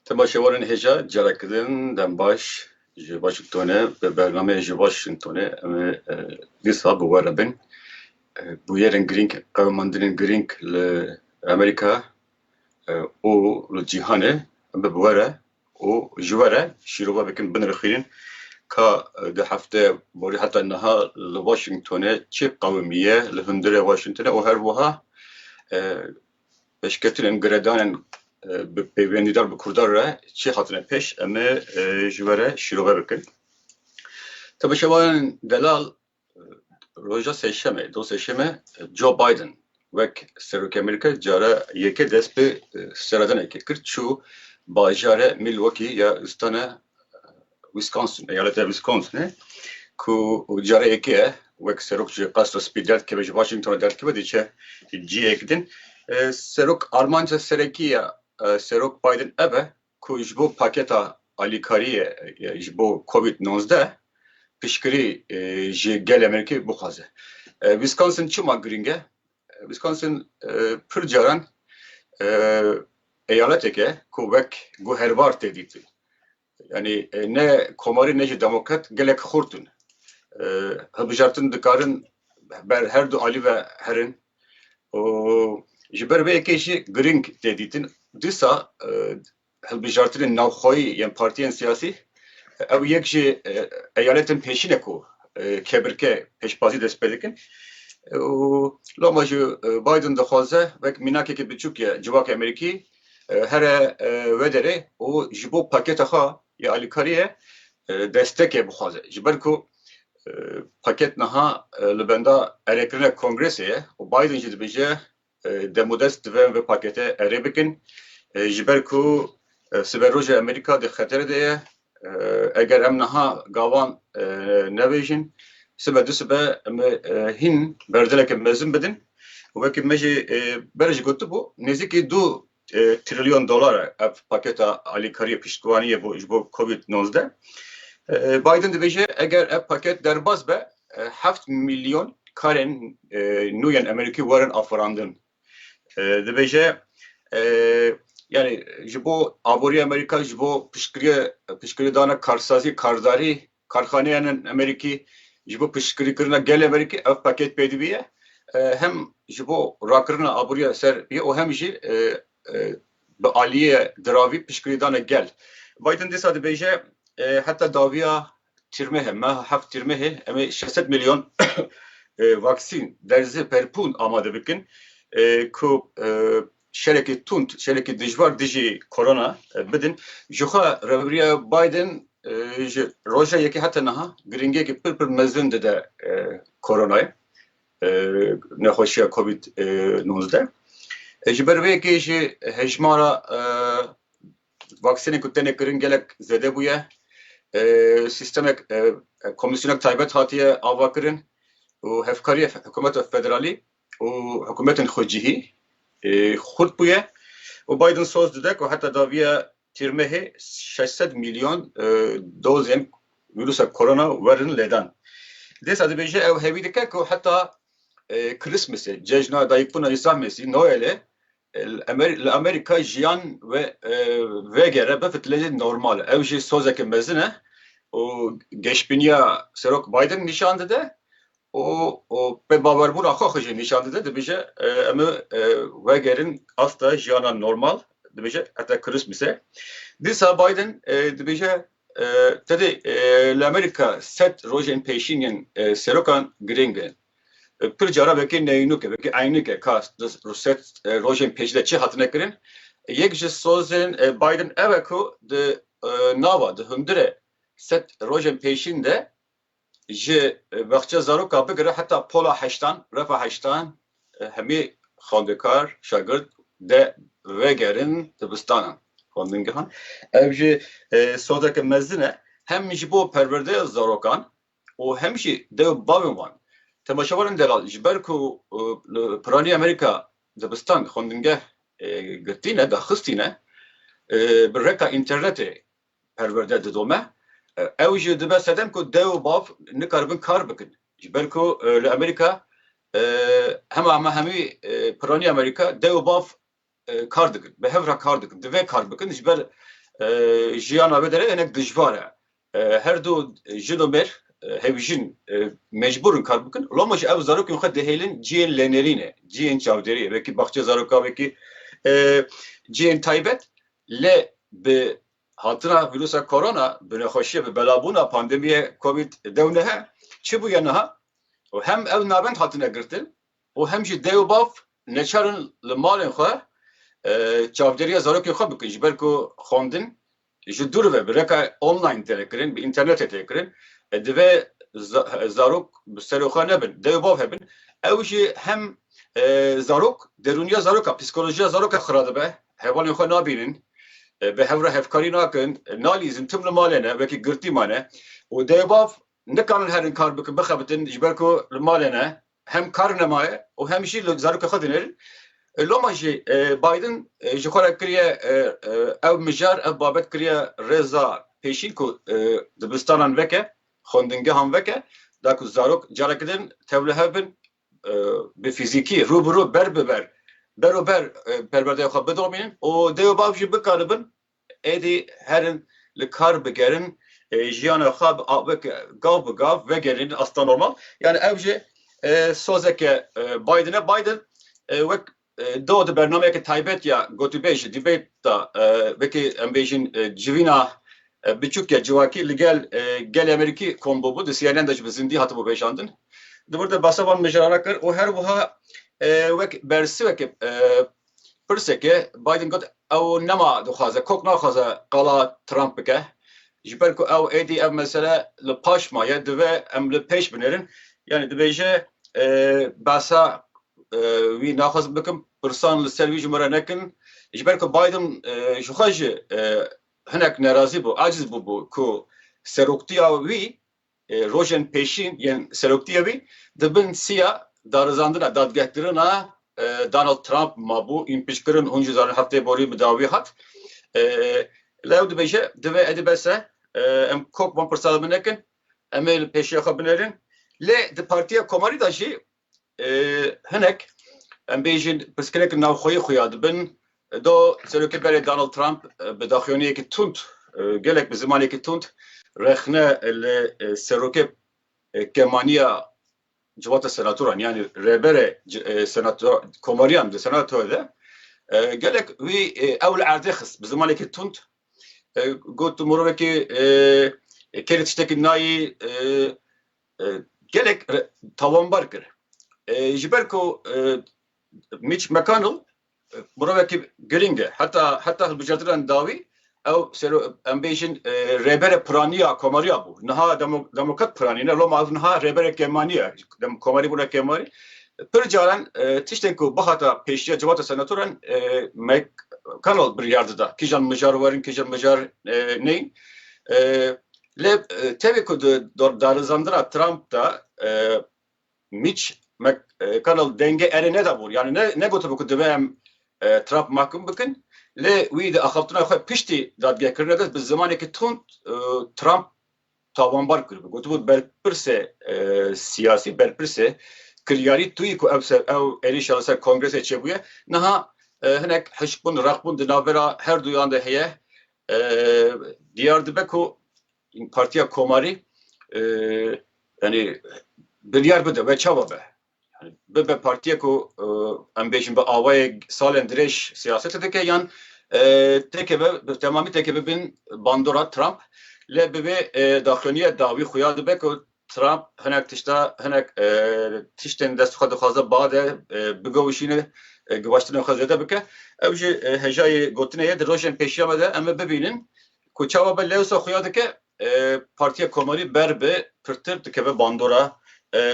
Temaşevarın heja carakidin dembaş ji Washington'e ve bername ji Washington'e dîsa bi we re bin bu yerên girîng qewmandinên girîng li Amerîka û li cîhanê em bi we re û ji we re şîrova bikin binirxînin ka di heftê borî heta niha li Washington'e çi qewmiye li hundirê Washington'e û her wiha peşketinên giredanên bi pêwendîdar bi Kurdar re çi hatine pêş em ê ji we re şîrove bikin. Temaşevanên delal roja sêşemê, doh sêşemê Joe Biden wek Serokê Amerîka cara yekê dest bi seredanekê kir çû bajarê Milwaukee ya îstana Wisconsin, eyaleta Wisconsinê ku cara yekê ye wek serok ji qasra spî derdkeve ji Washington'a derdkeve diçe ciyek din. Serok armanca serekî ya Serok Biden ebe ku ji bo paketa alîkariyê ji bo COVID-19 piştgirî ji gel Amerîkê bixwaze. Wisconsin çima girîng e? Wisconsin pir caran eyaleteke ku wek guherbar tê dîtin. Yani ne komarî ne jî demokrat gelek xurtun. Hilbijartin dikarin ber her du alî ve herin û ji ber vê yekê jî girîng tê dîtin. Dîsa hilbijartinên navxwayî yên partiyên siyasî ew yek ji eyaletên pêşîn e ku kebirke pêşbazî dest pê dikin û loma ji Biden dixwaze wek mînakekî biçûk ye civakê Amerîkî here ve derê û ji bo paketa xwe ya alîkariyê destekê bixwaze. Ji ber ku paket niha li benda erêkirina Kongresê ye û Biden jî dibêje demodest divên vê paketê erê bikin ji ber ku siberoja Amerîka di xeterê de ye. Eger em niha gavan nebêjin sibe du sibe em hîn berdeleke mezin bidin û wekî me jî ber jî gotibû nêzîkî $2 trilyon ev paketa alîkariyê piştvaniyê ji bo COVID-19. Biden dibêje eger ev paket derbas be 7 milyon karên nû yên Amerîkî werin afirandin. Dibêje yani ji bo aboriya Amerîka ji bo piştgirîdana karsazî kardarî karxaneyan Amerîkî ji bo piştgirîkirina gel Amerîkî ev paket pê dibiye hem ji bo rakirina aboriya ser û hem jî bi aliyê diravî piştgirîdana gel. Biden dîsa dibêje heta dawiya tirmehê me heft tirmehê em ê 600 milyon vaksîn derzê perpûn amade bikin ku şerekî tund, şerekî dijwar dijî korona bidin. Ji xwe revberiya Biden ji roja yekê heta niha giringekî pir mezin dide koronayê nexweşiya COVID-19. Ji ber vê yekê jî hejmara vaksînê ku tenê kirin gelek zêde bûye. Sistemek komisyonek taybet hatiye avakirin û hevkariya hikûmeta federalî û hikûmetên xwecihî xurt bûye û Biden soz dide ku heta dawiya tirmehê 600 milyon dozên vîrusa korona werin lêdan. Dîsa dibêje ew hêvî dike ku heta Christmasê, cejna dayîkbûna Îsa Mesîh, Noelê li Amerîka jiyan ve vêgere bifitîlê normal. Ew jî sozeke mezin e û geşbîniya Serok Biden nîşan dide û pê bawerbûna xwe jî nîşan dide. Dibêje em vegerin asta jiyana normal dibêje heta Christmasê. Dîsa Biden dibêje tedê li Amerîka sed rojên pêşîn yên serokan girîng in. Pir cara vekî neyînûk e, vekî eynîk e ka sed rojên pêşî de çi hatine kirin. Yek ji sozên Biden ev e ku di nava di hundirê sed rojên pêşîn de ji bexçe zaroka bigire heta pola heştan, refa heştan hemî xwendekar, şagird de vegerin dibistanan xwendingehan. Ev jî sozeke mezin e hem ji bo perwerdeya zarokan û hem jî dew bavên wan. Temaşevarên delal ji ber ku li Piranî Amerîka dibistan xwendingeh girtîne daxistîne bi reka înternetê perwerde didome ew jî dibe sedem ku dew û bav nikaribin kar bikin. Ji ber ku li Amerîka hema hemî Piranî Amerîka dew û bav kar dikin, bi hev re kar dikin, divê kar bikin ji ber jiyana vedere enek dijvare. Her du jinomer hevjin mecburun karbıkın. Lomaj ev zarok yunka dehelin ciyen lenerine, ciyen çavderi, veki bahçe zaroka veki ciyen taybet le be hatına virüsa korona bine hoşye be belabuna pandemiye covid devnehe çi bu yana hem ev nabent hatına girtin o hem jî dev neçarın li malên xwe çavderiya zarokê xwe bikin ji ber ku xwendin ji dur ve bi reka online tênekirin bi înternetê têkirin divê zarok bi serê xwe nebin dew bav hebin ew jî hem zarok derûniya zaroka psikolojiya zaroka xira dibe hevalên xwe nabînin bi hevra hevkarî nakin nalîzin tim li malê ne wekî girtî mane û dew bav nikanin herin kar bikin bixebitin ji ber ku li malê ne hem kar nemaye û hem jî li zaroka xwe dinêrin loma jî Biden ji xwe re kiriye ew mijar ev babet kiriye rêza pêşîn ku dibistanan veke xwendingehan veke da ku zarok carekî din tevle hebin bi fîzîkî rûbirû ber bi ber berober perwerdeyê xwe bidomînin û dew bav jî bikaribin êdî herin li kar bigerin jiyana xwe gav bi gav vegerin asta normal yani ev jî sozeke Biden wek do di bernameyeke taybet ya gotûbêj debate da vekî em bêjin civîna biçûk civakî li gel gel Amerîkî kombo bû di CNN de ji bi zindî hatibû bêjandin di wir de basavan mijara kir û her wiha wek bersiveke pirseke Biden got ew nema dixwaze kok naxwaze qala Trump bike ji ber ku ew êdî ev mesele li paş maye divê em li pêş binêrin yani dibêje basa wî naxwaz bikim pirsan li ser wî ji me re nekin ji ber ku Biden ji xwe jî hinek nerazî bû aciz bû ku seroktiya wî rojên pêşîn yên seroktiya wî dibin siya darizandina dadgehkirina Donald Trump mabû împîchkirin hûn jî zanin heftê borî bi dawî hat li ew dibêje divê edibese em kok van pirsa binekin em ê li pêşiya xwe binêrin lê di Partiya Komarî da jî hinek em bêjin pirsgirêkên navxweyî xuya dibin do serokêberê Donald Trump bi daxuyoniyekî tund gelek bi zimanekî tund rexne li serokê kemaniya civata senatoran yani rêberê senator komariyan di senatoyê de gelek wî ew li erdê xist bi zimanekî tund got mirovekî kerê tiştekî nayî gelek tawanbar kir ji ber ku Mitch McConnell mirovekî giring e heta hilbijartinan dawî ew em bêjin rêberê piraniya komariya bû niha demokrat piranî ne loma niha rêberê kemaniye komarî bûne kemarî pir caran tiştên ku bihata pêşiya civata senatoran McConnell biryar dida kîjan mijar werin kîjan mijar neyn lê tevê ku darizandina Trump da Mitch McConnell denge erê nedabûr yani ne gotibe ku divê em Trump mahkum bikin lê wî di axaftina xwe piştî dadgehkirina de bi zimanekî tund Trump tawanbar kiribe gotibû berpirsê siyasî berpirsê kiryarî tuyî ku ew êrîşa li ser kongresê çêbûye niha hinek hişkbûn rexbûn di navbera her duyan de heye diyar dibe ku Partiya Komarî yani biryar bide ve çava be yani bibe partiye ku em bêjin bi awayê salên dirêj siyaset dike yan temamî teke bin bandora Trump lê bibe daxuyoniya dawî xuya dibe ku Trump hinek tişta hinek tiştên dest xwe dixwaze bade bigewişîne givaştina xwe zêde bike ew jî hejayê gotinê di rojên pêşiya me de em ê bibînin ku çawa be lewsa xuya dike Partiya Komarî ber bi pirtir dikeve bandora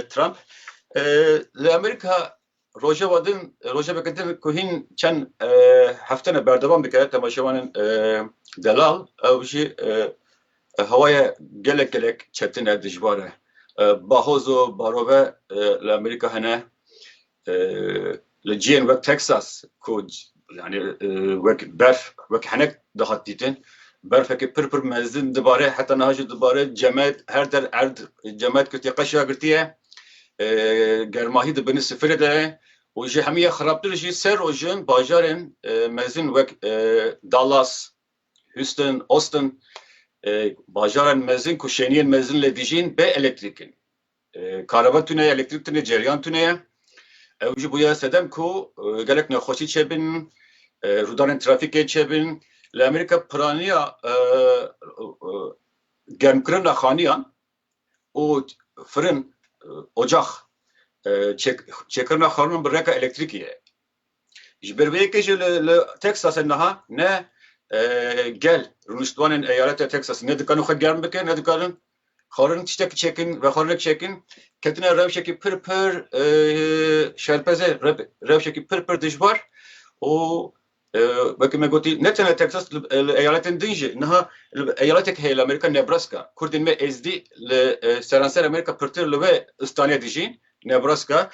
Trump li Amerîka rojeveke din ku hîn çend heftene berdevam bike temaşevanên delal ew jî hewaya gelek çetin e dijbar e bahoz û barove li Amerîka hene li ciyên wek Texas ku yani wek berf wek henek dihat dîtin berfekî pir mezin dibare heta niha jî dibare cemet her der erd cemet kiriye qeşa girtiye germahî dibîne sifirê de û ji hemî xerabtir jî ser rojin bajarên mezin wek Dallas Houston, Austin, bajaran mezin ku şeniyen mezin le dijin be elektrikin. Karaba tüneye, elektrik tüneye, ceryan tüneye. Evci bu ya sedem ku gelek nekhoşi çebin, rudanın trafikê çebin. Li Amerika piraniya germkirina xaniyan û fırın, ocak çekirina xaniyan bi reka elektrikî ye. Ji ber vê yekê jî li Texasê niha ne gel rûniştwanên eyaleta Texas ne dikarin xwe germ bikin, ne dikarin xwarin tiştekî çekin ve xwarinek çekin. Ketine rewşekî pir şerpeze, rewşekî pir dijbar û wekî me gotî ne tene Texas li eyaletên din jî niha eyaletek heye li Amerîka Nebraska. Kurdên me ezdî li seranser Amerîka pirtir li wê istanê dijîn Nebraska.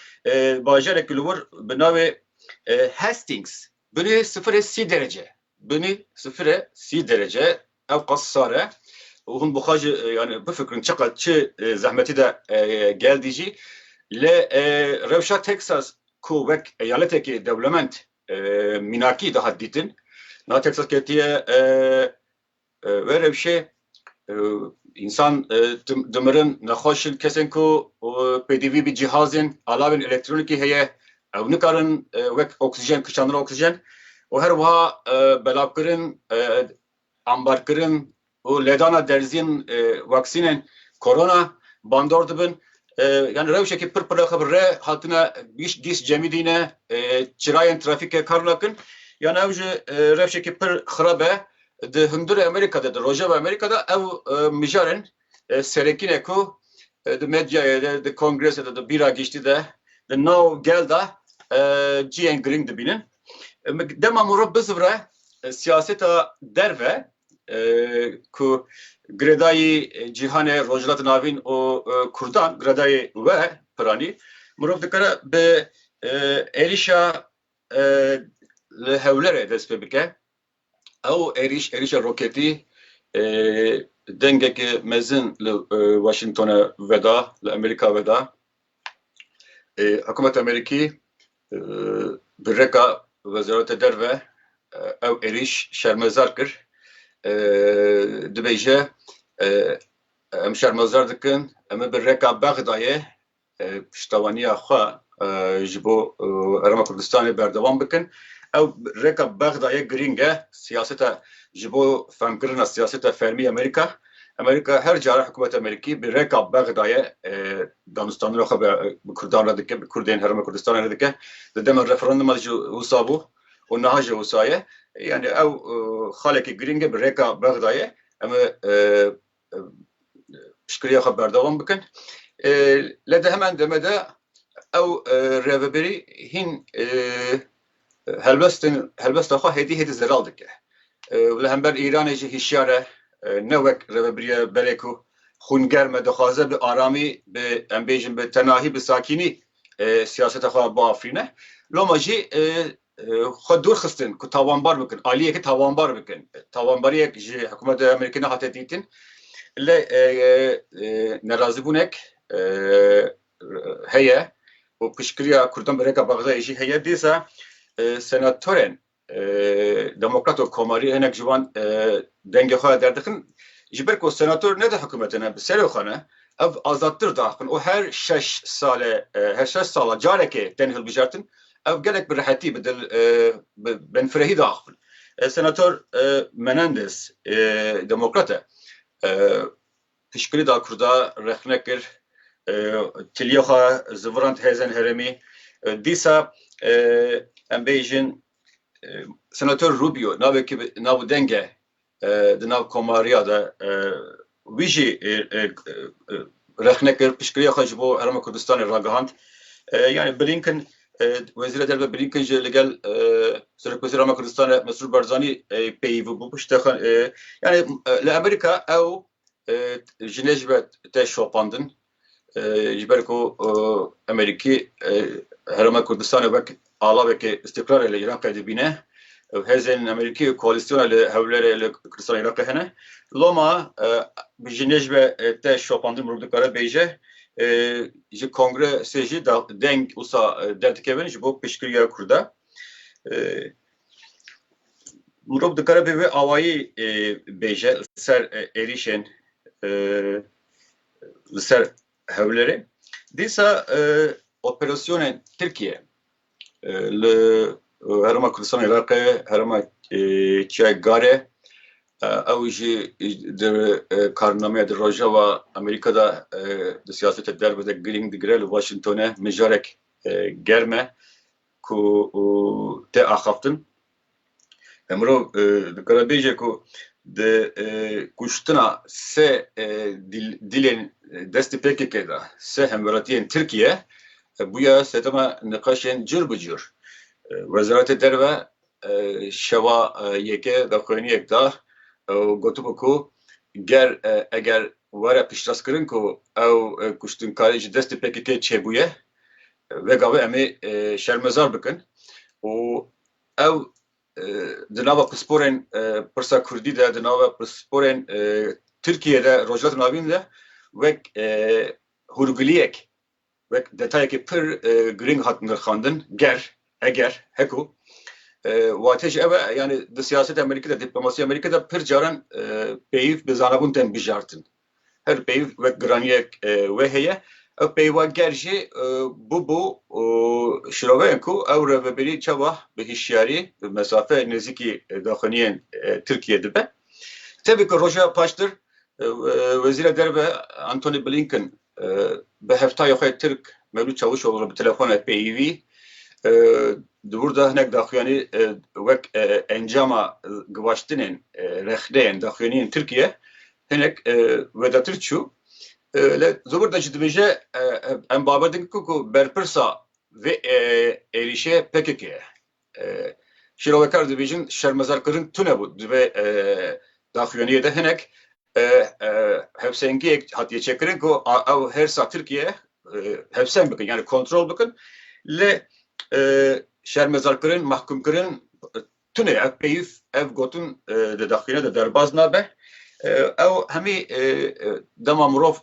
Bajarekî li wir bi navê Hastings. Binê 0 derece. Binê 0 derece. Ev qas sar e. Hûn bixwe jî yani bifikirin çiqet çi zehmetî de geldî jî li rewşa Texas ku wek eyaletekî dewlement minakî dihat dîtin. Niha Texas ketiye ve rewşê insan dimirin nexweşin kesên ku pêdivî bi cihazên alavên elektrîkî heye ew nikarin wek oksijen kişandina oksijen û her wiha belavkirin ambarkirin û ledana derziyên vaksînên korona bandor dibin. Yani rewşekî pir rê hatine dîs cemî dîne çirayên trafîkê kar nakin. Yani ew jî rewşekî pir xirab e. Di hundirê Amerîkada, di rojava Amerîkada ew mijarên serekîne ku di medyayê de, di kongresê de, di bîra giştî de, di nav gel de ciyên giring dibînin. Dema mirov bizivre siyaseta derve ku giredayî cîhanê rojhilatê navîn û Kurdan, giredayî we piranî, mirov dikare bi êrişa li hewlerê dest pê bike. Ew êrişa roketî dengekî mezin li Washingtonê veda, li Amerîka veda. Hikûmeta Amerîkî bi reka Wezareta Derve ew êriş şermezar kir. Dibêje em şermezar dikin, em ê bi reka Bexdayê piştevaniya xwe ji bo Herêma Kurdistanê berdewam bikin. Ew reka Bexdayê giring e siyaseta ji bo femkirina siyaseta fermî Amerîka. Amerîka her cara hikûmeta Amerîkî bi reka Bexdayê danûstanîna xwe bi Kurdan re dike, bi Kurdên Herêma Kurdistanê re dike. Di dema referanduma jî wisa bû û niha jî wisa ye. Yani ew xalekî giring e bi reka Bexdayê em ê piştgiriya xwe berdewam bikin. Li de hemen demede ew rêveberî hîn helbesta xwe hêdî zeral dike. Li hember Îranê jî hişyar e ne wek rêveberiya berê ku xûngerm e dixwaze bi aramî bi em bêjin bi tenahî bi sakînî siyaseta xwe biafrîne. Loma jî xwe dûr xistin ku tawanbar bikin, aliyekî tawanbar bikin. Tawanbariyek ji hikûmeta Amerîkî nehate dîtin. Lê nerazîbûnek heye û piştgiriya Kurdan bi reka Bexdayê jî heye. Dîsa senatörên demokrat û komarî hinek ji wan dengê xwe derdixin. Ji ber ku senatör ne de hikûmetê ne bi serê xwe ne ev azadtir daxin û her 6 salê her 6 sala carekê tên hilbijartin ev gelek bi rehetî bi dil bi benfirehî daxin. Senatör Menendez demokrat e piştgirî da Kurda rexne kir tiliya xwe zivirand hêzên herêmî. Dîsa em bêjin Senatör Rubio navekî nav denge di nav komariya de wî jî rexne kir piştgiriya xwe ji bo Herêma Kurdistanê ragihand. Yani Blinken Wezîra Derve Blinken jî li gel Serokvezîra Herêma Kurdistanê Mesrûr Barzanî peyivî bû piştexan. Yani li Amerîka ew ji nê ji ve te şopandin ji ber ku Amerîkî Herêma Kurdistanê wek alavekê istikrar li Iraqê dibîne. Hêzên Amerîkî koalîsyona li hewlerê li Kurdistana Iraqê hene. Loma ji nê ji ve te şopandin mirov dikare bêje ji kongresê jî deng wisa derdikevin ji bo piştgiriya Kurda. مرۆڤ dikare bi vê awayî bêje li ser êrişên li ser hewlerê. Dîsa operasyonên Tirkiye li Herêma Kurdistanê Iraqê, Herêma Çiyayê Garê ew jî di karnameya di Rojava Amerîkada di siyasetê derve de girîng digire li Washingtonê mijarek germ e ku tê axaftin. Mirov dikare bêje ku di kuştina sê dilên destê PKK da sê hemwelatiyên Tirkiye bûye sedema niqaşên cir bi cir. Wezaretê Derve şewa yekê daxuyaniyek da gotibû ku eger were piştastkirin ku ew kuştinkarî ji destê PKK çêbûye vegavê em ê şermezar bikin û ew di nava pisporên Pirsa Kurdî de di nava pisporên Tirkiye'de Rojhilatên Avîn de wek hûrgiliyek wek detayekî pir girîng hat nirxandin eger heku watê ji ev e yani di siyasetê Amerîkî diplomasî Amerîkî pir caran peyv bi zanebûn tên bijartin. Her peyv wek giraniyek we heye ew peyva ger jî bû şiroveyên ku ew rêveberî çawa bi hişyarî bi mesafe nêzîkî daxuyaniyên Tirkiye dibe. Tabii ki roja paştir Wezîra Derve Antony Blinken bi heftaya xwe Tirk Mevlût Çavuşoğlu bi telefona peyvî burada hinek daxuyanî wek encama givaştinên rexneyên daxuyaniyên Tirkiye hinek vedatir çû zobur da jî dibêje em bawer dikin ku berpirsa vê êrişê PKK'ye şîrovekar dibêjin şermezarkirin tune bû divê daxuyaniyê de hinek hevsengiyek hatiye çêkirin ku ew hersa Tirkiye hevseng bikin yani kontrol bikin lê şermezarkirin mahkumkirin tune ev peyv ev gotin di daxuyanê de derbas nabe ew hemî dema mirov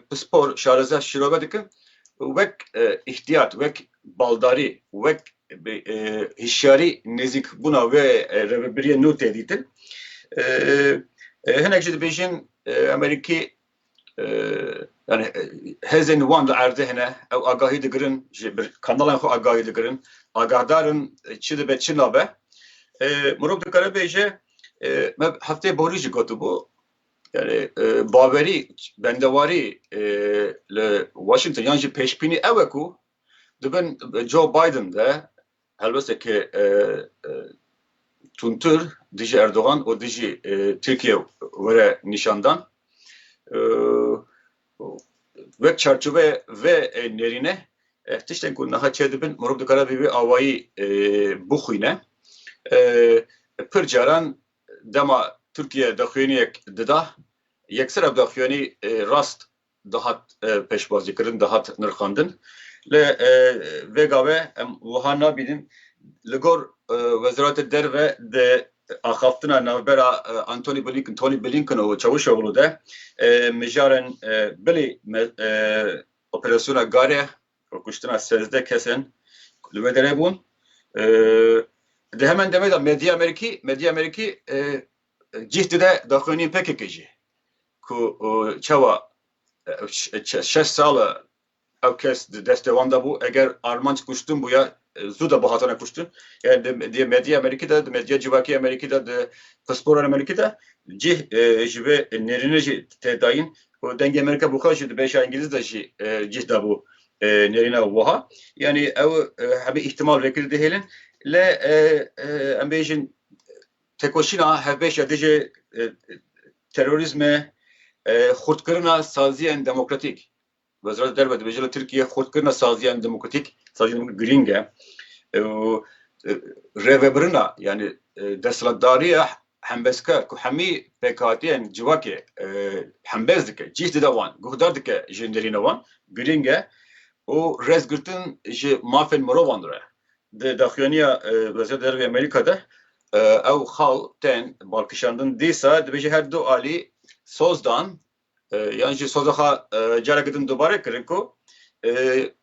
pispor şareze şîrove dikin wek ihtiyat wek baldarî wek hişyarî nêzik bûna wê rêveberiyê nû tê dîtin hinek jî dibêjin Amerîkî yani hezên wan li erdê hene ew agahî digirin ji bir kanalan xwe agahî digirin agahdarin çi dibe çi nabe mirov dikare bêje me hefteyê borî jî gotibû yani bawerî bendewarî li Washington yan jî pêşbînî ew e ku dibin Joe Biden de helbesteke tuntur dijî Erdogan û dijî Tirkiye were nîşandan wek çarçove ve nerîne tiştên ku niha çêdibin mirov dikare vê awayî bixwîne pir caran dema Tirkiye daxuyaniyek dida yekser ev daxuyanî rast dihat pêşbazîkirin dihat nirxandin li vêgavê em wiha nabînin li gor Wezaretê Derve de axaftina navbera Tony Blinken û Çavuşoğlu de mijarên bilî operasyona Garê kuştina 13 kesên li wê derê bûn di hemen demê de Medya Amerîkî cih dide daxuyaniyên PKK jî ku çawa 6 sal ew kes di destê wan de bû eger armanc kuştin bûye zû de bi hatine kuştin yani di Medya Amerîkî de di medya civakî Amerîkî de di pisporên Amerîkî de cih ji vê nêrînê jî tê dayîn û dengê Amerîka bûxwe jî di bêşa İngîlîz de jî cih de bû nêrîna wiha yani ew hemî îhtimal vekirî dihêlin lê em bêjin tekoşîna hevbêşa dijî terorîzmê xurtkirina saziyên demokratîk Wezaretê Derve dibêje li Tirkiye xurtkirina saziyên demokratîk saziyên girîng e rêvebirina yani desthilatdariya hembezkar ku hemî pêkhatiyên civakê hembez dike cih dide wan guhdar dike ji nêrîna wan girîng e û rêzgirtin ji mafên mirovan re di daxuyaniya Wezaretê Derve Amerîka'da ew xal tên balkişandin dîsa dibêje her du alî sozdan yan jî sozaxa careke din dubare kirin ku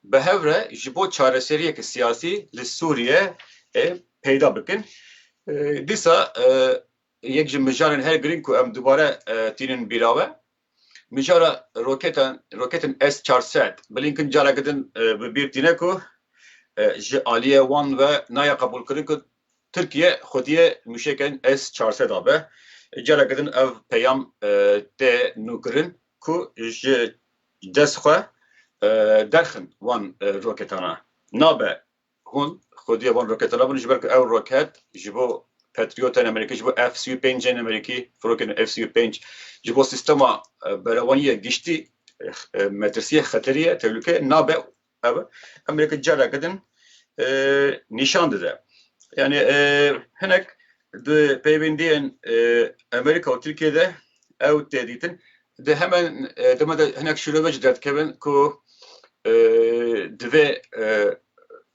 bi hev re ji bo çareseriyeke siyasî li Sûriye peyda bikin Dîsa yek ji mijarên her girîn ku em dubare tînin bîrave mijara roketên S-400 bilînkin careke din bi bîr tîne ku ji aliyê wan ve naya qebûlkirin ku Tirkiye xwediye mûşekên S-400 dabe. Careke din ev peyam tê nûkirin ku ji dest xwe derxin wan roketana. Nabe hûn xwediye wan roketana bin ji ber ku ew roket ji bo Patriotên Amerîkî, ji bo F-35'ên Amerîkî, firokên F-35 ji bo sistema berevaniyê giştî metresiye xeteriye tehlike nabe ev Amerîka careke din nîşan dide. Yani hinek di peywendiyên Amerîka û Tirkiye'de ew tê dîtin de hemen dema de hinek şîrove ji derdikevin ku divê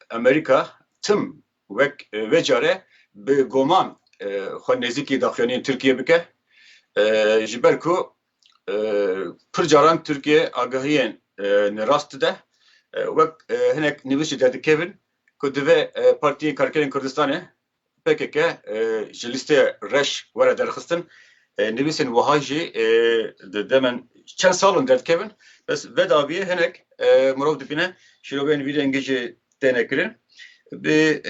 Amerîka tim wek vecare bi goman xwe nêzîkî daxuyaniyên Tirkiye bike ji ber ku pir caran Tirkiye agahiyên nerast dide wek hinek nivîs ji derdikevin ku divê Partiyê Karkerên Kurdistanê PKK ji lîsteyê reş were derxistin nivîsên wiha jî di demen çend salin derdikevin bes vedaviyê hinek mirov dibîne şîroveyên vî rengî jî tê nekirin bi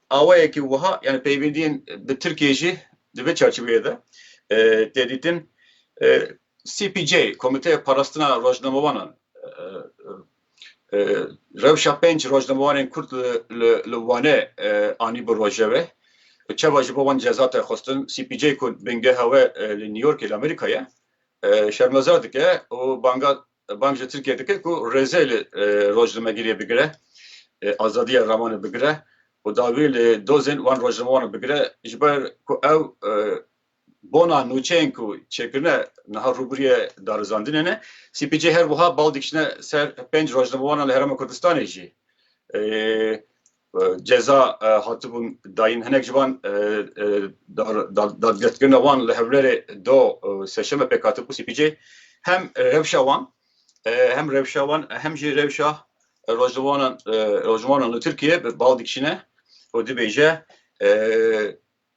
awayekî wiha yani peywendiyên bi Tirkiye jî di vê çerçeveyê de tê dîtin CPJ Komiteya Parastina Rojnamewanan rewşa 5 rojnamewanên Kurd li Wanê anî bi rojeve çawa ji bo wan ceza te xwestin CPJ ku bingeha we li New Yorkê li Amerîkayê şermezar dike û bang ji Tirkiye dike ku rêzê li rojnamegiriyê bigire azadiya ramanê bigire û dawî li dozên wan rojnamewanan bigire ji ber ku ew bona nûçeyên ku çêkirine niha rûbiriyê darizandinê ne CPJ her wiha bal dikişine ser 5 rojnamewanan li Herêma Kurdistanê jî ceza hatibûn dayîn hinek ji wan dadgetkirina wan li hevlerê do seşeme pêk hatibû CPJ hem rewşa wan hem jî rewşa rojnamewanan li Tirkiye bi bal dikişine û dibêje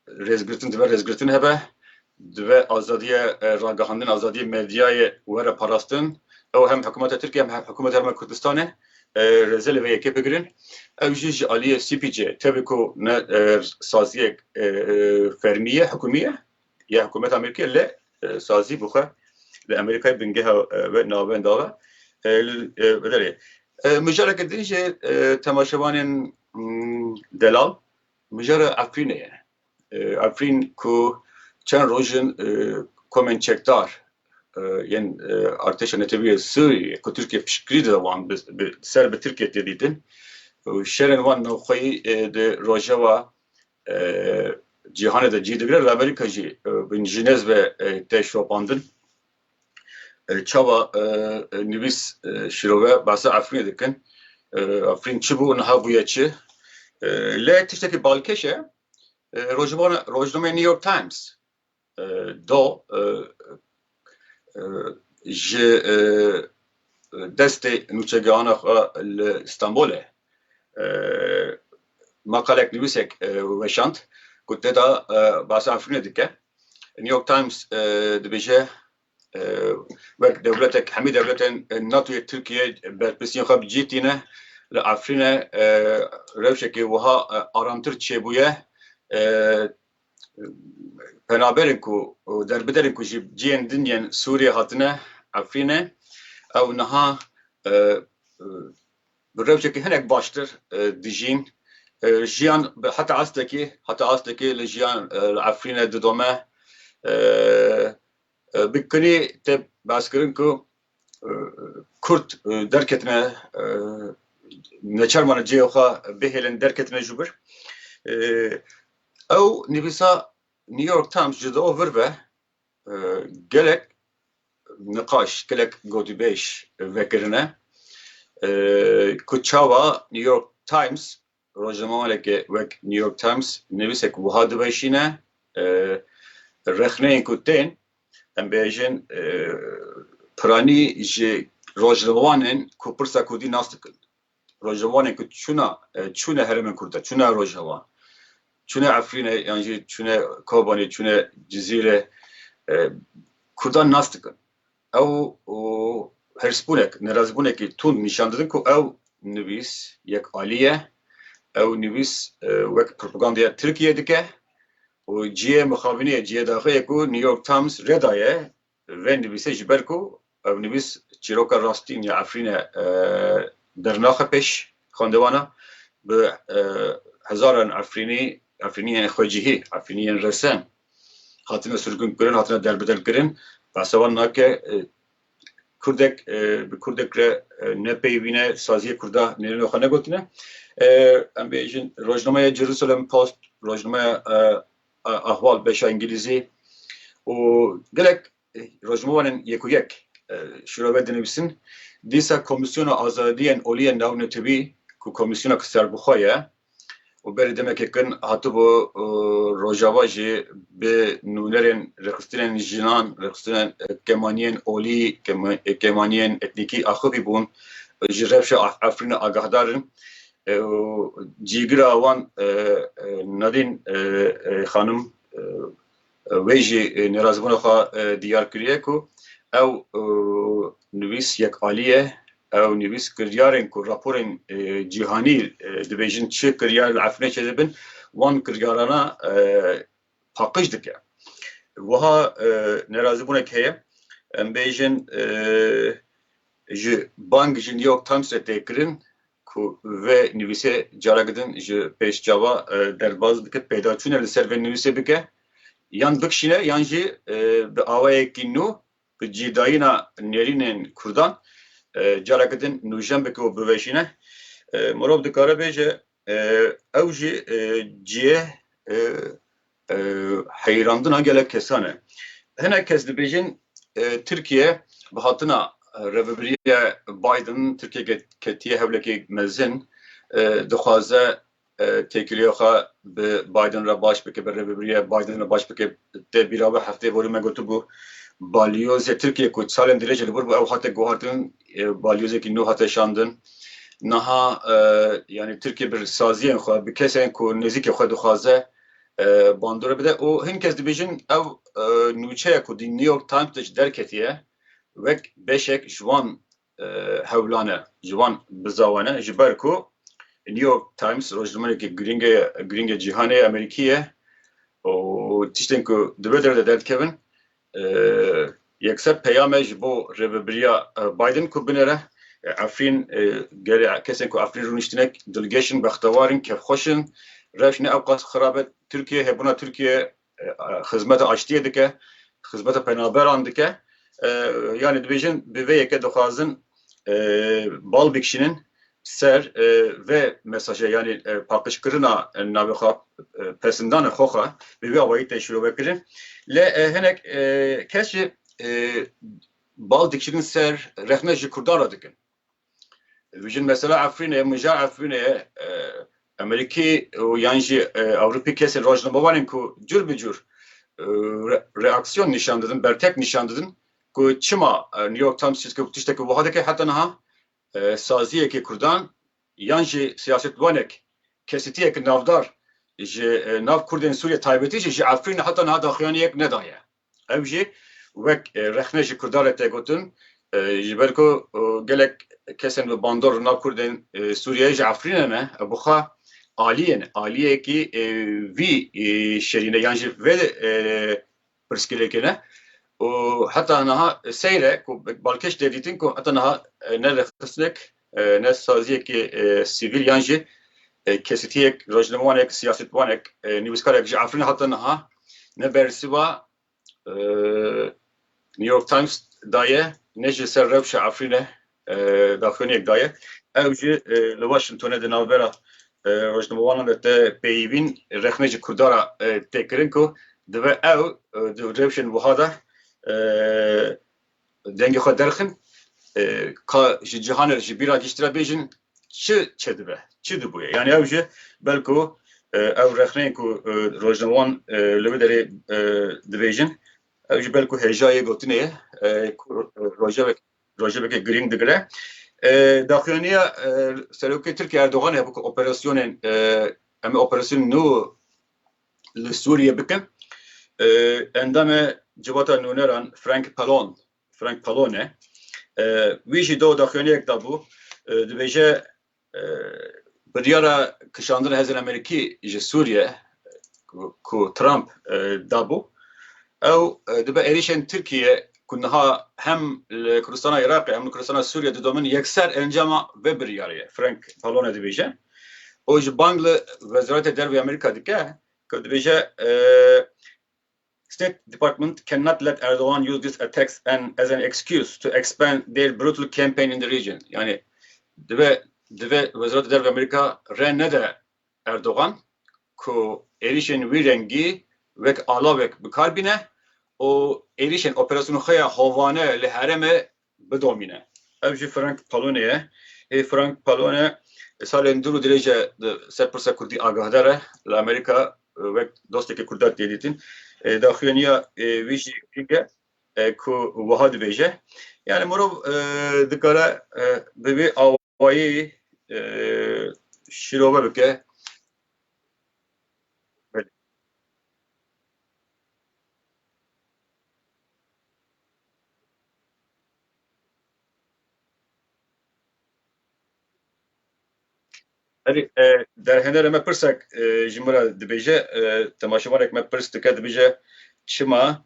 rêzgirtin dibe rêzgirtin hebe dibe azadiye ragihandin azadiye medyayê were parastin ew hem hikûmeta Tirkiye hem hikûmeta Herêma Kurdistanê rêzê li vê yekê bigirin ew jî ji aliyê CPJ tabii ku ne saziyek fermiye hikûmiye ya hikûmeta Amerîkî li sazî bixwe li Amerîkayê bingeha ve navên dawe derê mijareke din jî temaşevanên delal mijara Efrînê ye Efrîn ku çend rojin komên çekdar yên artêşa Netewî Sûriyê ku Tirkiye piştgirî dide wan ser bi Tirkiye tê dîtin şerên wan navxweyî di rojeva cîhanê de cî digire li Amerîka jî bin jinez ve tê şopandin çawa nivîs şîrove bahsa Efrînê dikin Efrîn çi bû niha bûye çi lê tiştekî balkêş e rojnameyê New York Times do ji destê nûçegihana xwe li Stenbolê makalek nivîsek weşand ku tê da bahsa Efrînê dike New York Times dibêje wek dewletek hemî dewletên NATOyê Tirkiye berpirsiyên xwe bicîtîne li Efrînê rewşekê wiha aramtir çêbûye penaberên ku derbiderên ku ji ciyên din yên Sûriye hatine Efrînê ew niha bi rewşekê hinek baştir dijîn jiyan heta astekî li jiyan li Efrînê didome bikinî tê baskirin ku Kurd derketine neçarmana ciyê xwe bihêlin derketine jû bir ew nivîsa New York Times ji do vir ve gelek niqaş gelek gotûbêj vekirine ku çawa New York Times rojnamewanekê wek New York Times nivîsek wiha diweşîne rexneyên ku tên em bêjin piranî ji rojnamewanên ku pirsa Kurdî nas dikin rojnamewanên ku çûne Herêmên Kurd de çûne Rojava çune Afrine yani çune Kobani çune Cizire Kurdan nastıkın. Ew hersbunek nerazbunek tun nişan didin ku ew nivîs yek aliye ew nivîs wek propagandaya Tirkiye dike û ciyê mixabiniye ciyê daxeye ku New York Times redaye ve nivîse ji ber ku ew nivîs çîroka rastîn ya Efrîne dernaxe pêş xwendevana bi hezaran Efrîniyên xwecihî Efrîniyên resen hatine sürgün kirin hatine derbeder kirin besevan nake Kurdek bi Kurdek re nepeyvîne saziye Kurda nêrîna xwe negotine em bêjin rojnamaya Jerusalem Post rojnamaya ahval beşa İngilîzî û gelek rojnamewanên yekûyek şîrove dinivîsin dîsa Komisyona Azadiyên Oliyên Navnetewî ku komisyona serbixwe ye û berî demekê kin hatibû rojava jî bi nûnerên rexistinên jinan rexistinên kemaniyên olî kemaniyên etnîkî axivî bûn ji rewşa Efrînê agahdar in cîgira wan Nadîn xanim wê jî nerazîbûna xwe diyar kiriye ku ew nivîs yekaliye ew nivîs kiryarên ku raporên cîhanî dibêjin çi kiryar li Efrînê çêdibin wan kiryarana paqij dike. Wiha nerazîbûnek heye em bêjin ji bang ji New York Times re tê kirin ku ve nivîse carek din ji pêşçava derbas dike pêdaçûne li ser vê nivîsê bike yan bikişîne yan jî bi awayekî nû bi cîdayîna nêrînên Kurdan carek din nûjen bike û biveşîne mirov dikare bêje ew jî ciyê heyrandina gelek kesan e. Hinek kes dibêjin Tirkiye bi hatina reveberiya Biden Tirkiye ketiye hewlekê mezin dixwaze têkiliya xwe bi Biden re baş bike bi reveberiya Biden re baş bike te bîra we heftê borî me gotibû balyozê Tirkiye ku salên dirêj li vir ew hate guhardin balyozekî nû hate şandin niha yani Tirkiye bir saziyên xwe bi kesên ku nêzîkê xwe dixwaze bandore bide û hin kes dibêjin ew nûçeya ku di New York Times de ji derketiye wek beşek ji wan hewlan e ji wan bizawan e ji ber ku New York Times rojnamerekî giring e cîhanê Amerîkî ye û tiştên ku dibe de derdikevin yekser peyame ji bo reveberiya Biden ku binêre Efrîn gelê kesên ku Efrîn rûniştinek dilgeşin bextewarin kevxweşin rewş ne ew qas xirab e Tirkiye hebûna Tirkiye xizmeta aştiye dike xizmeta penaberan dike yani dibêjin bi vê yekê dixwazin bal bikişînin ser ve mesaja yani paqijkirina navê xwe pesindana xwe xwe bi vê awayî tê şîrove kirin lê hinek kes jî bal dikişînin ser rexne ji Kurdan re dikin. Vijin mesela Efrînê mija Efrînê Amerîkî û yan jî Ewropî kesên rojnamewanên ku cur bi cur reaksiyon nîşan didin bertek nîşan didin ku çima New York Times tiştekî wiha dike heta niha saziyekî Kurdan yan jî siyasetwanek kesîtiyek navdar ji nav Kurdên Sûriye taybetî ji Efrînê heta niha daxuyaniyek nedaye. Ew jî wek rexne ji Kurdan re tê gotin ji ber ku gelek kesên bi bandor nav Kurdên Sûriyeyê ji Efrînê ne buxa aliye aliyekî vî şerîne yan jî vê pirskilekê ne û heta niha seyre ku balkêş tê dîtin ku heta niha ne rexistek ne saziyekî sivîl yan jî kesîtiyek rojnamewanek siyasetwanek nivîskarek ji Efrînê heta niha ne bersiva New York Times daye ne ji ser rewşa Efrînê daxuyaniyek daye ew jî li Washingtonê di navbera rojnamewanan de tê peyivîn rexne ji Kurdara tê kirin ku dibe ew di rewşên wiha de dengê xwe derxin ka ji cîhanê ji bîra giştire bêjin çi çedibe çi dibûye yani ew jî belku ew rexneyên ku rojnamewan li vê derê dibêjin ew jî belku hêjayê gotinê ye rojevekê giring digire daxuyaniya Serokê Tirkiye Erdoğan bu operasyonên em operasyonên nû لسوريا بكن عندما جواتا نونران فرانك بالونه ویجی دو داخلی یک دابو دبیجه بریارا کشاندن هزار امریکی ج سوریه کو ترامپ دابو او دبا ایریشن ترکیه کنها هم کردستان عراق هم کردستان سوریه دومن یکسر انجام و بریاریه فرانک بالونه دبیجه او ج بانگل وزارت دربی امریکا دکه که دبیجه State Department cannot let Erdogan use these attacks as an excuse to expand their brutal campaign in the region. Yani dve Vezaret Derbi Amerika renede Erdogan ku erişen virengi ve alavek bikarbine o erişen operasyonu khaya havane li hereme bedomine. Evji Frank Palone Frank Palone salen duru derece serpersa kurdi agahdare la Amerika ve dosteke kurdat deditin داخلية ويجي فيك كو واحد بيجه يعني مرو ذكره ببي أوائي شلوبه بكه در هنر ما پرسک جمرا دبیجه تماشاوانک ما پرس دکه دبیجه چما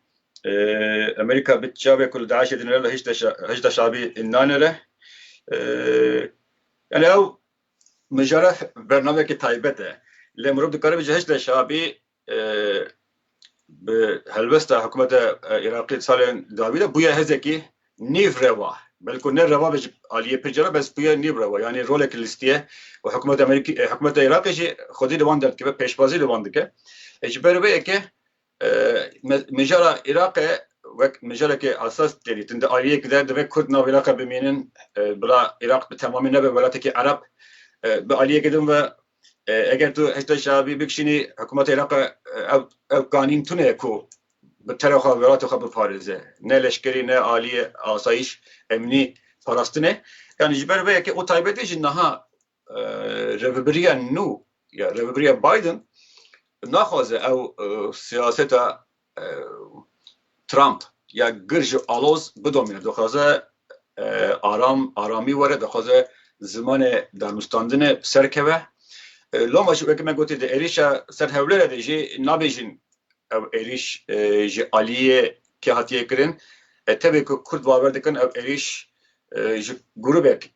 امریکا بتجاوب كل داعش دين له هجد شعبي النانره يعني او مجرى برنامج تايبته لمرب دكار بجه هجد شعبي بهلبسته حكومه عراقي سالين داويده بويا هزكي نيف روا بلكو نيف روا بج عاليه بجرا بس بويا نيف روا يعني رولك ليستيه وحكومه امريكي حكومه العراق شي خدي لوان دات كيف بيشبازي لوان دكه اجبروا كه مجرى العراق ومجرى كاساس تري تند عاليه كده دبي كرد ناف العراق بمينن بلا العراق بتماما نبي ولاتك عرب بعاليه كده و اگر تو هشت شعبی بکشینی حکومت عراق او قانون تونه کو به طرف خبرات خبر پارزه نه لشکری نه عالی آسایش امنی پاراستنه yani جبر به که او تایبتی جنها رهبری نو یا رهبری بایدن نخوازه او سیاست ترامپ یا گرج آلوز بدومینه دخوازه آرامی وره دخوازه زمان دانستاندن سرکوه لما شو كما قلت ده إريشا سر هؤلاء ده جي نابجين أو إريش جي عالية كهاتية كرين تبي كرد باور دكان أو إريش جي جروبك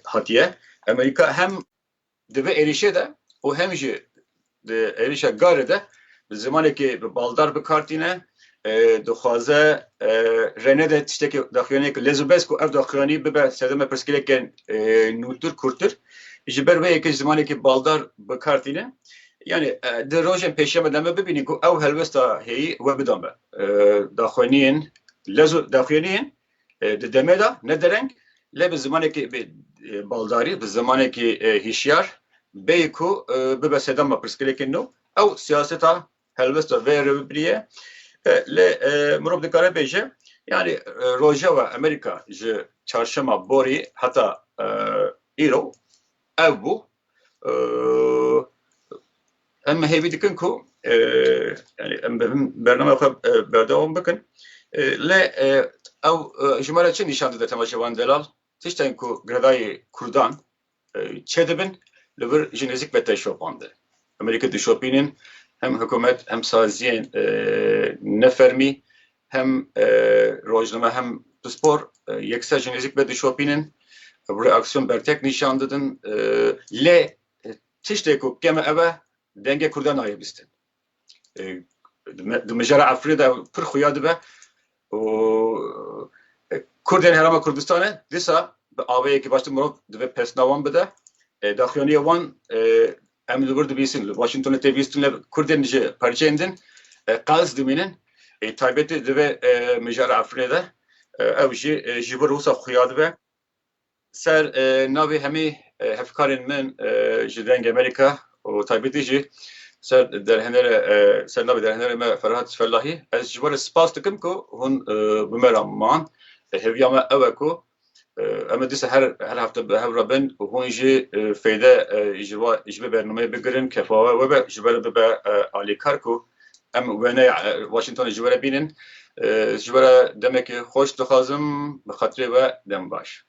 هاتية أمريكا هم ده إريشة ده وهم جي ده إريشا قارة ده بالزمان كي بالدار بكارتينه دخوازه رنه ده تشتكي داخلينك لزوبس كو أف داخليني ببع سدمه برسكيلك نوتر كورتر جبر به یک زمانی که بالدار بکارتینه یعنی در روزن پیشم دم ببینید که او هلوستا هی و بدامه داخلین لزو داخلین دمدا ندرنگ لب زمانی که بالداری به زمانی که هیشیار بیکو به سدام پرسکلی کنو او سیاستا هلوستا و ربریه ل مربوط کاره بیشه یعنی روزا و امریکا ج چهارشنبه بوری حتی ایرو أبو أما هي بيدكن كو يعني برنامج بردوام بكن لا أو جمالة شنو نشان ده تماشيوان دلال تشتين كو غداي كردان تشدبن لبر جينيزيك بتشوبانده أمريكا دشوبينين هم حكومت هم سازين نفرمي هم روزنامه هم بسپور يكسر جينيزيك بتشوبينين reaksiyon bertek nişan dedin le tişte ku keme eve denge kurdan ayıbistin mecara Afrika pır xuyadı be o Kurdin herama Kurdistan'e disa aveye ki başta mırov ve pesnavan bede daxiyoniye wan emli burada bilsin Washington'da tevistin Kurdince parçayındın qaz diminin taybeti ve mecara Afrika'da evji jibur Rusa xuyadı be سر ناوی همی هفکارین من جدرنگ امریکا و تایبتی جی سر در هنر سر ناوی در هنر ما فرهاد فلاحی از جوار سپاس دکم کو هون بمرام مان هویام اوه کو اما دیسه هر هفته به هر رابن هون جی فایده جبه برنامه بگیرن کفاوه و به جبه به آلی کارکو ام ونه واشنطن جبه بینن جبه دمک خوش دخوازم به خاطر و دم باش